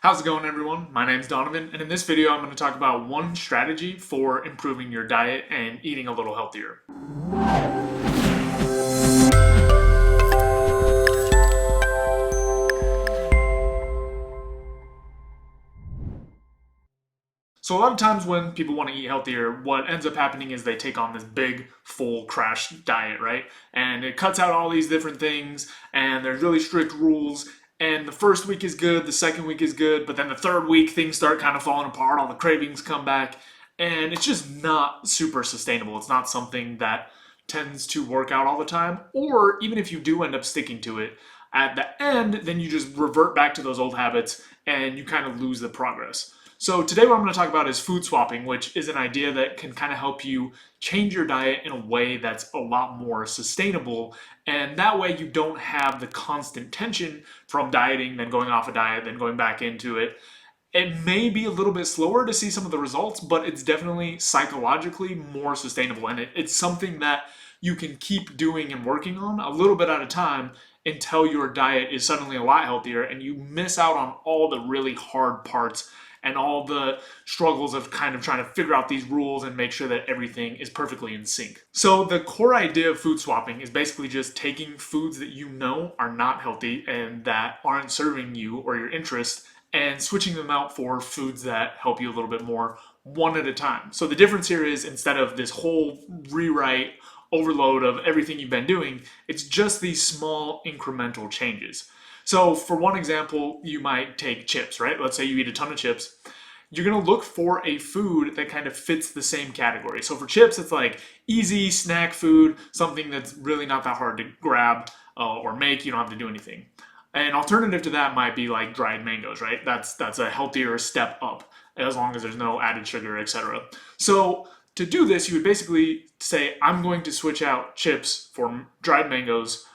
How's it going, everyone? My name's Donovan, and in this video I'm going to talk about one strategy for improving your diet and eating a little healthier. So a lot of times when people want to eat healthier, what ends up happening is they take on this big, full crash diet, right? And it cuts out all these different things, and there's really strict rules. And the first week is good, the second week is good, but then the third week things start kind of falling apart, all the cravings come back, and it's just not super sustainable. It's not something that tends to work out all the time, or even if you do end up sticking to it, at the end, then you just revert back to those old habits and you kind of lose the progress. So today what I'm going to talk about is food swapping, which is an idea that can kind of help you change your diet in a way that's a lot more sustainable. And that way you don't have the constant tension from dieting, then going off a diet, then going back into it. It may be a little bit slower to see some of the results, but it's definitely psychologically more sustainable. And it's something that you can keep doing and working on a little bit at a time until your diet is suddenly a lot healthier and you miss out on all the really hard parts and all the struggles of kind of trying to figure out these rules and make sure that everything is perfectly in sync. So the core idea of food swapping is basically just taking foods that you know are not healthy and that aren't serving you or your interests and switching them out for foods that help you a little bit more, one at a time. So the difference here is, instead of this whole rewrite overload of everything you've been doing, it's just these small incremental changes. So for one example, you might take chips, right? Let's say you eat a ton of chips. You're gonna look for a food that kind of fits the same category. So for chips, it's like easy snack food, something that's really not that hard to grab or make. You don't have to do anything. An alternative to that might be like dried mangoes, right? That's a healthier step up, as long as there's no added sugar, etc. So to do this, you would basically say, I'm going to switch out chips for dried mangoes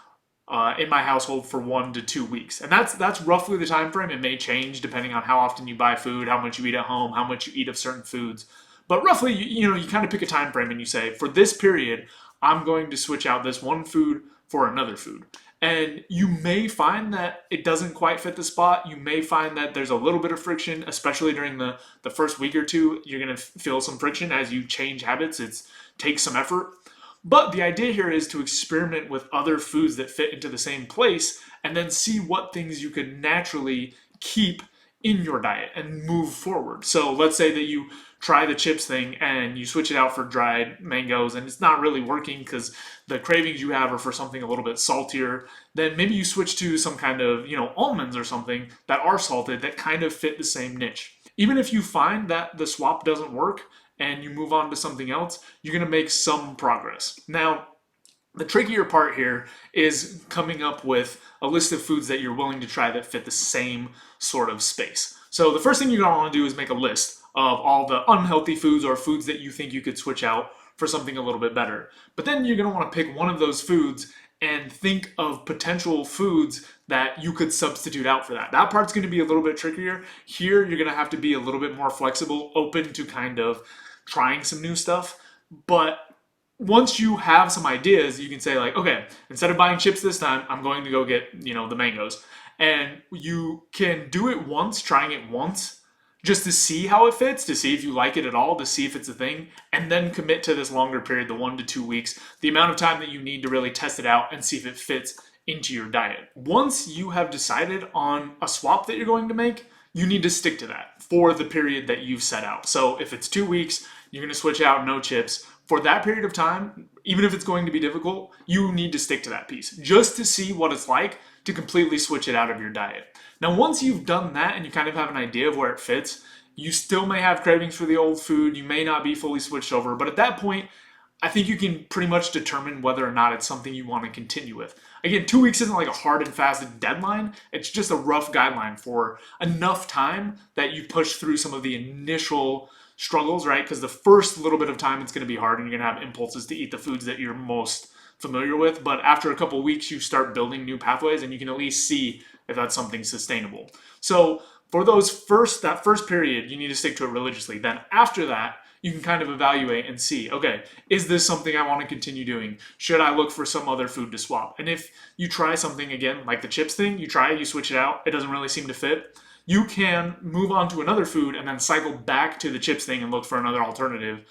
in my household for 1 to 2 weeks, and that's roughly the time frame. It may change depending on how often you buy food, how much you eat at home, how much you eat of certain foods. But roughly, you kind of pick a time frame and you say, for this period, I'm going to switch out this one food for another food. And you may find that it doesn't quite fit the spot. You may find that there's a little bit of friction, especially during the first week or two. You're going to feel some friction as you change habits. It takes some effort. But the idea here is to experiment with other foods that fit into the same place and then see what things you could naturally keep in your diet and move forward. So let's say that you try the chips thing and you switch it out for dried mangoes and it's not really working because the cravings you have are for something a little bit saltier. Then maybe you switch to some kind of, almonds or something that are salted that kind of fit the same niche. Even if you find that the swap doesn't work and you move on to something else, you're going to make some progress. Now, the trickier part here is coming up with a list of foods that you're willing to try that fit the same sort of space. So the first thing you're going to want to do is make a list of all the unhealthy foods or foods that you think you could switch out for something a little bit better. But then you're going to want to pick one of those foods and think of potential foods that you could substitute out for that. That part's going to be a little bit trickier. Here, you're going to have to be a little bit more flexible, open to kind of trying some new stuff. But once you have some ideas, you can say like, okay, instead of buying chips this time, I'm going to go get, the mangoes. And you can do it once, trying it once, just to see how it fits, to see if you like it at all, to see if it's a thing, and then commit to this longer period, the 1 to 2 weeks, the amount of time that you need to really test it out and see if it fits into your diet. Once you have decided on a swap that you're going to make, you need to stick to that for the period that you've set out. So if it's 2 weeks, you're going to switch out no chips. For that period of time, even if it's going to be difficult, you need to stick to that piece just to see what it's like to completely switch it out of your diet. Now, once you've done that and you kind of have an idea of where it fits, you still may have cravings for the old food. You may not be fully switched over, but at that point, I think you can pretty much determine whether or not it's something you want to continue with. Again, 2 weeks isn't like a hard and fast deadline. It's just a rough guideline for enough time that you push through some of the initial struggles, right? Because the first little bit of time, it's going to be hard and you're going to have impulses to eat the foods that you're most familiar with. But after a couple of weeks, you start building new pathways and you can at least see if that's something sustainable. So for that first period, you need to stick to it religiously. Then after that, you can kind of evaluate and see, okay, is this something I want to continue doing? Should I look for some other food to swap? And if you try something again, like the chips thing, you switch it out, it doesn't really seem to fit, you can move on to another food and then cycle back to the chips thing and look for another alternative.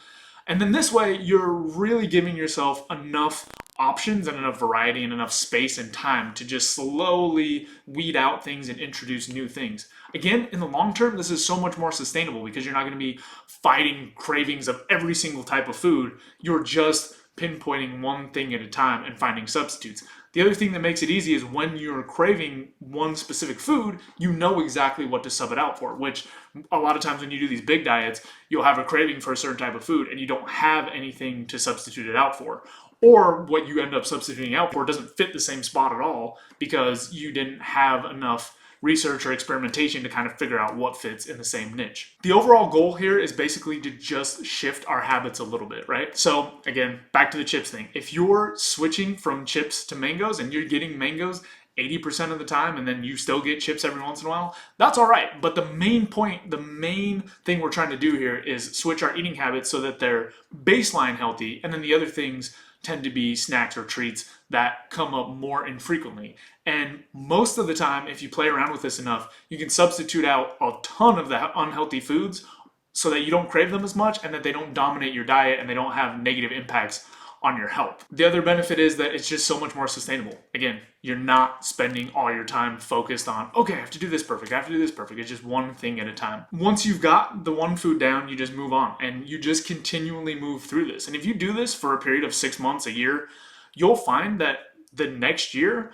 And then this way, you're really giving yourself enough options and enough variety and enough space and time to just slowly weed out things and introduce new things. Again, in the long term, this is so much more sustainable because you're not going to be fighting cravings of every single type of food. You're just pinpointing one thing at a time and finding substitutes. The other thing that makes it easy is when you're craving one specific food, you know exactly what to sub it out for, which a lot of times when you do these big diets, you'll have a craving for a certain type of food and you don't have anything to substitute it out for. Or what you end up substituting out for doesn't fit the same spot at all because you didn't have enough research or experimentation to kind of figure out what fits in the same niche. The overall goal here is basically to just shift our habits a little bit, right? So again, back to the chips thing. If you're switching from chips to mangoes and you're getting mangoes 80% of the time and then you still get chips every once in a while, that's all right. But the main point, the main thing we're trying to do here is switch our eating habits so that they're baseline healthy, and then the other things tend to be snacks or treats that come up more infrequently. And most of the time, if you play around with this enough, you can substitute out a ton of the unhealthy foods so that you don't crave them as much and that they don't dominate your diet and they don't have negative impacts on your health. The other benefit is that it's just so much more sustainable. Again, you're not spending all your time focused on, okay, I have to do this perfect, I have to do this perfect. It's just one thing at a time. Once you've got the one food down, you just move on and you just continually move through this. And if you do this for a period of 6 months, a year, you'll find that the next year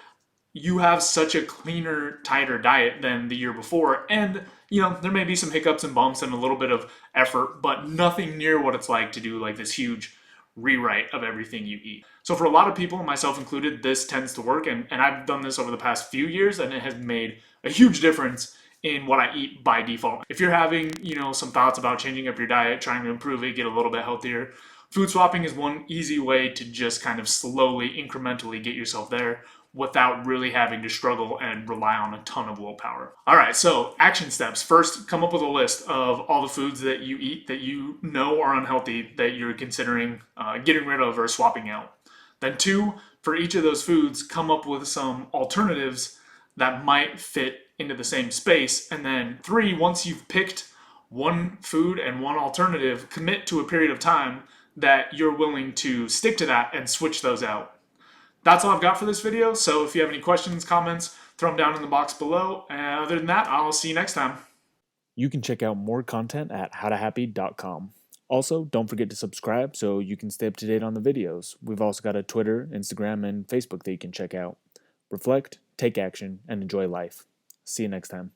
you have such a cleaner, tighter diet than the year before. And, there may be some hiccups and bumps and a little bit of effort, but nothing near what it's like to do like this huge rewrite of everything you eat. So for a lot of people, myself included, this tends to work. And I've done this over the past few years and it has made a huge difference in what I eat by default. If you're having, some thoughts about changing up your diet, trying to improve it, get a little bit healthier, food swapping is one easy way to just kind of slowly, incrementally get yourself there without really having to struggle and rely on a ton of willpower. All right, so action steps. First, come up with a list of all the foods that you eat that you know are unhealthy that you're considering getting rid of or swapping out. Then 2, for each of those foods, come up with some alternatives that might fit into the same space. And then 3, once you've picked one food and one alternative, commit to a period of time that you're willing to stick to that and switch those out. That's all I've got for this video, so if you have any questions, comments, throw them down in the box below. And other than that, I'll see you next time. You can check out more content at howtohappy.com. Also, don't forget to subscribe so you can stay up to date on the videos. We've also got a Twitter, Instagram, and Facebook that you can check out. Reflect, take action, and enjoy life. See you next time.